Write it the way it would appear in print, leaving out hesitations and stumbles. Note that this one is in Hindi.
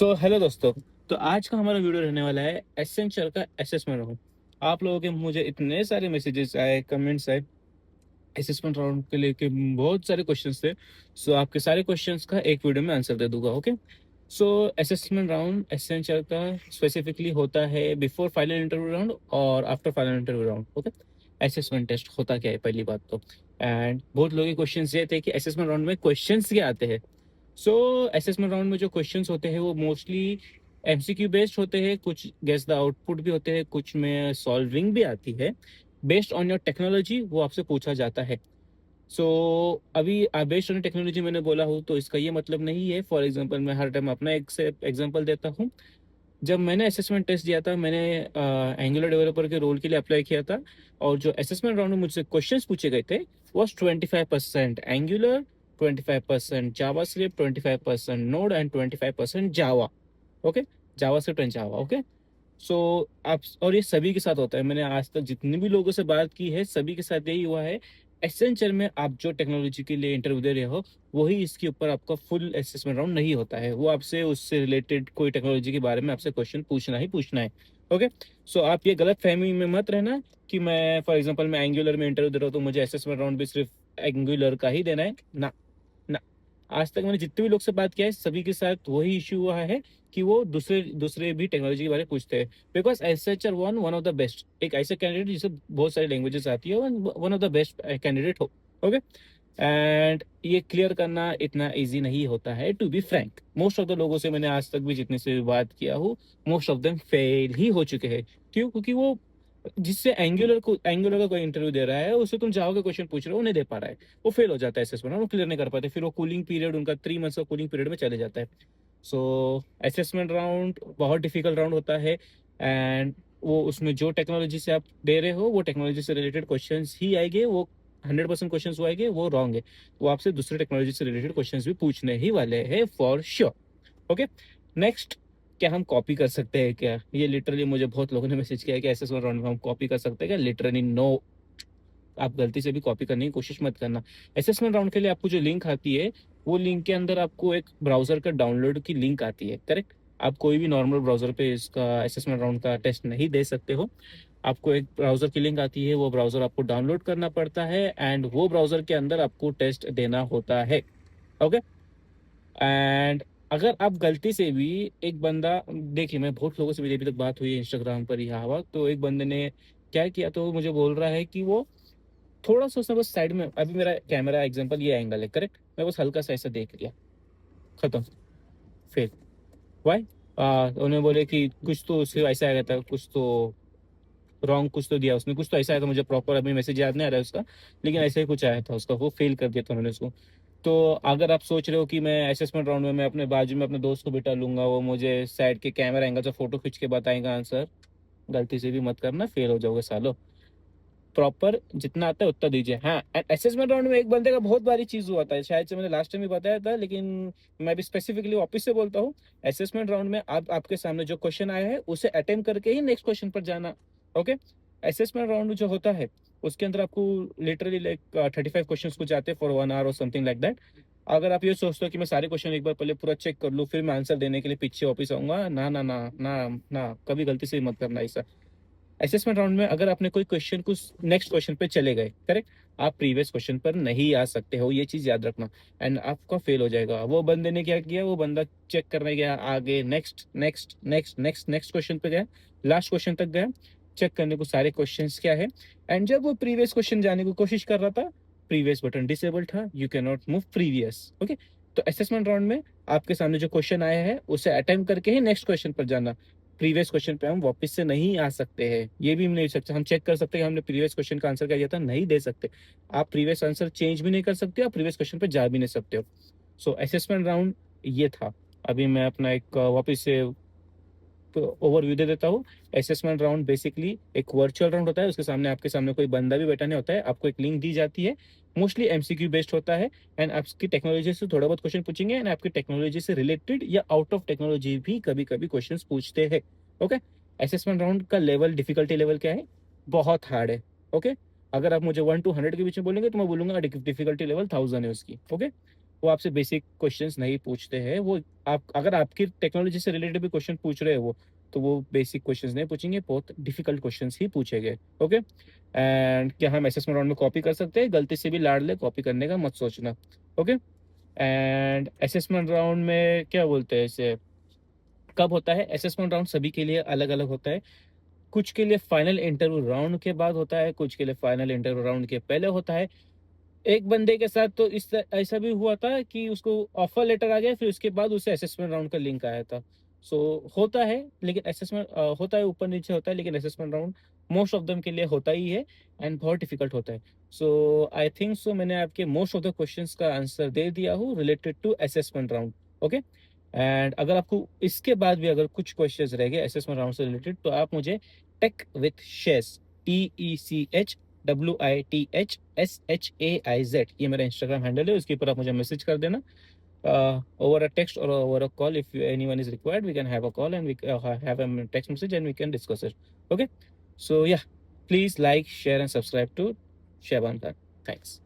हेलो दोस्तों। तो आज का हमारा वीडियो रहने वाला है एसेंशियल का असेसमेंट राउंड। आप लोगों के मुझे इतने सारे मैसेजेस आए, कमेंट्स आए असेसमेंट राउंड के लेके, बहुत सारे क्वेश्चंस थे। आपके सारे क्वेश्चंस का एक वीडियो में आंसर दे दूंगा। ओके। असेसमेंट राउंड एसेंशियल का स्पेसिफिकली होता है बिफोर फाइनल इंटरव्यू राउंड और after final interview round. Okay. Assessment test होता क्या है, पहली बात तो। एंड बहुत लोगों के क्वेश्चंस ये थे कि असेसमेंट राउंड में क्वेश्चंस क्या आते हैं। असेसमेंट राउंड में जो क्वेश्चंस होते हैं वो मोस्टली एमसीक्यू बेस्ड होते हैं, कुछ गेस द आउटपुट भी होते हैं, कुछ में सॉल्विंग भी आती है। बेस्ड ऑन योर टेक्नोलॉजी वो आपसे पूछा जाता है। सो अभी बेस्ड ऑन टेक्नोलॉजी मैंने बोला हूँ तो इसका ये मतलब नहीं है। फॉर एग्जांपल मैं हर टाइम अपना एक से एग्जांपल देता हूँ। जब मैंने असेसमेंट टेस्ट दिया था, मैंने एंगुलर डेवलपर के रोल के लिए अप्लाई किया था। और जो असेसमेंट राउंड में मुझसे क्वेश्चंस पूछे गए थे वो 25% Angular, 25% JavaScript, 25% Node and 25% Java. Okay. JavaScript and Java. Okay. So आप, और ये सभी के साथ होता है। मैंने आज तक जितने भी लोगों से बात की है सभी के साथ यही हुआ है। एसेंशियल में आप जो टेक्नोलॉजी के लिए इंटरव्यू दे रहे हो वही इसके ऊपर आपका फुल असेसमेंट राउंड नहीं होता है। वो आपसे उससे रिलेटेड कोई टेक्नोलॉजी के बारे में आपसे क्वेश्चन पूछना ही पूछना है। ओके। आप ये गलत फहमी में मत रहना कि मैं फॉर एग्जांपल मैं एंगुलर में इंटरव्यू दे रहा हूँ तो मुझे असेसमेंट राउंड भी सिर्फ एंगुलर का ही देना है ना। ना। आज तक मैंने जितने भी लोग से बात किया है सभी के साथ वही इश्यू हुआ है कि वो दूसरे दूसरे भी टेक्नोलॉजी के बारे में पूछते हैं। Because SHR one of the best, एक ऐसे कैंडिडेट जिसे बहुत सारी लैंग्वेजेस आती है, one of the best candidate हो। ओके। एंड ये क्लियर करना इतना इजी नहीं होता है, to be frank. Most of the लोगों से मैंने आज तक भी जितने से बात किया हूँ मोस्ट ऑफ देम फेल ही हो चुके हैं। क्यों? क्योंकि वो जिससे एंगुलर का कोई इंटरव्यू दे रहा है उससे तुम जावा के क्वेश्चन पूछ रहे हो, वो नहीं दे पा रहा है, वो फेल हो जाता है असेसमेंट, वो क्लियर नहीं कर पाते, फिर वो कूलिंग पीरियड उनका 3 मंथ्स का कूलिंग पीरियड में चले जाता है। असेसमेंट राउंड बहुत डिफिकल्ट राउंड होता है। एंड वो उसमें जो टेक्नोलॉजी से आप दे रहे हो वो टेक्नोलॉजी से रिलेटेड क्वेश्चन ही आएंगे। वो 100% क्वेश्चन वो आएंगे, वो रॉन्ग है। वो आपसे दूसरे टेक्नोलॉजी से रिलेटेड क्वेश्चन भी पूछने ही वाले हैं फॉर श्योर। ओके। नेक्स्ट, क्या हम कॉपी कर सकते हैं क्या? ये लिटरली मुझे बहुत लोगों ने मैसेज किया है कि एसेसमेंट राउंड में हम कॉपी कर सकते हैं क्या? Literally no. आप गलती से भी कॉपी करने की कोशिश मत करना। असेसमेंट राउंड के लिए आपको जो लिंक आती है वो लिंक के अंदर आपको एक ब्राउजर का डाउनलोड की लिंक आती है, करेक्ट? आप कोई भी नॉर्मल ब्राउजर पे इसका असेसमेंट राउंड का टेस्ट नहीं दे सकते हो। आपको एक ब्राउजर की लिंक आती है, वो ब्राउजर आपको डाउनलोड करना पड़ता है एंड वो ब्राउजर के अंदर आपको टेस्ट देना होता है। ओके। एंड अगर आप गलती से भी, एक बंदा, देखिए मैं बहुत लोगों से मेरी अभी तक बात हुई है इंस्टाग्राम पर यहाँ हवा, तो एक बंदे ने क्या किया, तो वो मुझे बोल रहा है कि वो थोड़ा सा उसने बस साइड में, अभी मेरा कैमरा एग्जांपल ये एंगल है, करेक्ट, मैं बस हल्का सा ऐसा देख लिया, खत्म, फेल। वाई? उन्हें बोले कि कुछ तो उसके ऐसा आया था, कुछ तो रॉन्ग कुछ तो दिया उसने, कुछ तो ऐसा आया था, मुझे प्रॉपर अभी मैसेज याद नहीं आ रहा है उसका, लेकिन ऐसे ही कुछ आया था उसका, वो फेल कर दिया था उन्होंने उसको। तो अगर आप सोच रहे हो कि मैं असेसमेंट राउंड में मैं अपने बाजू में अपने दोस्त को बिठा लूंगा, वो मुझे साइड के कैमरा एंगल से फोटो खींच के बताएगा आंसर, गलती से भी मत करना, फेल हो जाओगे सालो। प्रॉपर जितना आता है उतना दीजिए। हाँ, असेसमेंट राउंड में एक बंदे का बहुत बारी चीज हुआ था, शायद से मैंने लास्ट टाइम भी बताया था, लेकिन मैं भी स्पेसिफिकली वापस से बोलता हूँ। असेसमेंट राउंड में आप आपके सामने जो क्वेश्चन आया है उसे अटेम्प्ट करके ही नेक्स्ट क्वेश्चन पर जाना। ओके। असेसमेंट राउंड जो होता है उसके अंदर आपको लिटरली लाइक 35 क्वेश्चन को जाते हैं फॉर 1 आवर और समथिंग लाइक दैट। अगर आप ये सोचते हो कि मैं सारे क्वेश्चन एक बार पहले पूरा चेक कर लूँ फिर मैं आंसर देने के लिए पीछे वापस आऊंगा, ना ना ना ना ना, कभी गलती से भी मत करना ऐसा। असेसमेंट राउंड में अगर आपने कोई क्वेश्चन को नेक्स्ट क्वेश्चन पे चले गए, करेक्ट, आप प्रीवियस क्वेश्चन पर नहीं आ सकते हो, ये चीज याद रखना। एंड आपका फेल हो जाएगा। वो बंदे ने क्या किया, वो बंदा चेक करने गया आगे, next next next next next question पे गया, लास्ट क्वेश्चन तक गया, चेक करने को सारे क्वेश्चंस क्या है। एंड जब वो प्रीवियस क्वेश्चन जाने की कोशिश कर रहा था, प्रीवियस बटन डिसेबल था, you can not move previous. Okay. तो असेसमेंट राउंड में आपके सामने जो क्वेश्चन आया है उसे अटेम्प्ट करके ही नेक्स्ट क्वेश्चन पर जाना। प्रीवियस क्वेश्चन पे हम वापस से नहीं आ सकते हैं, ये भी नहीं सकते। हम चेक कर सकते हैं कि हमने प्रीवियस क्वेश्चन का आंसर क्या दिया था, नहीं दे सकते। आप प्रीवियस आंसर चेंज भी नहीं कर सकते, आप प्रीवियस क्वेश्चन पे जा भी नहीं सकते हो। असेसमेंट राउंड ये था। अभी मैं अपना एक वापस से ओवरव्यू दे देता हूँ। असेसमेंट राउंड बेसिकली एक वर्चुअल राउंड होता है, उसके सामने आपके सामने कोई बंदा भी बैठा नहीं होता है, आपको एक लिंक दी जाती है, मोस्टली एमसीक्यू बेस्ड होता है। एंड आपकी टेक्नोलॉजी से थोड़ा बहुत क्वेश्चन पूछेंगे एंड आपकी टेक्नोलॉजी से रिलेटेड या आउट ऑफ टेक्नोलॉजी भी कभी कभी क्वेश्चन पूछते हैं। ओके। असेसमेंट राउंड का लेवल, डिफिकल्टी लेवल क्या है? बहुत हार्ड है। ओके। अगर आप मुझे 1 to 100 के बीच में बोलेंगे तो मैं बोलूंगा डिफिकल्टी लेवल 1000 है उसकी। ओके। वो आपसे बेसिक क्वेश्चंस नहीं पूछते हैं। वो आप अगर आपकी टेक्नोलॉजी से रिलेटेड भी क्वेश्चन पूछ रहे हैं वो, तो वो बेसिक क्वेश्चंस नहीं पूछेंगे, बहुत डिफिकल्ट क्वेश्चंस ही पूछेंगे। ओके, एंड क्या हम असेसमेंट राउंड में कॉपी कर सकते हैं? गलती से भी लाड़ ले कॉपी करने का मत सोचना। ओके, एंड असेसमेंट राउंड में क्या बोलते हैं इसे, कब होता है? असेसमेंट राउंड सभी के लिए अलग अलग होता है। कुछ के लिए फाइनल इंटरव्यू राउंड के बाद होता है, कुछ के लिए फाइनल इंटरव्यू राउंड के पहले होता है। एक बंदे के साथ तो ऐसा भी हुआ था कि उसको ऑफर लेटर आ गया, फिर उसके बाद उसे असेसमेंट राउंड का लिंक आया था। सो होता है, लेकिन असेसमेंट होता है, ऊपर नीचे होता है, लेकिन assessment round most of them के लिए होता ही है, एंड बहुत डिफिकल्ट होता है। सो आई थिंक सो मैंने आपके मोस्ट ऑफ द क्वेश्चंस का आंसर दे दिया हूँ related to assessment round. Okay, and अगर आपको इसके बाद भी अगर कुछ क्वेश्चंस रह गए असेसमेंट राउंड से रिलेटेड, तो आप मुझे टेक विथ शेस, TECH WITHSHAIZ, ये मेरा इंस्टाग्राम हैंडल है, उसके ऊपर आप मुझे मैसेज कर देना, over a text or over a call. If anyone is required, we can have a call and we have a text message and we can discuss it. Okay, so yeah, please like, share and subscribe to Shaban Khan. Thanks.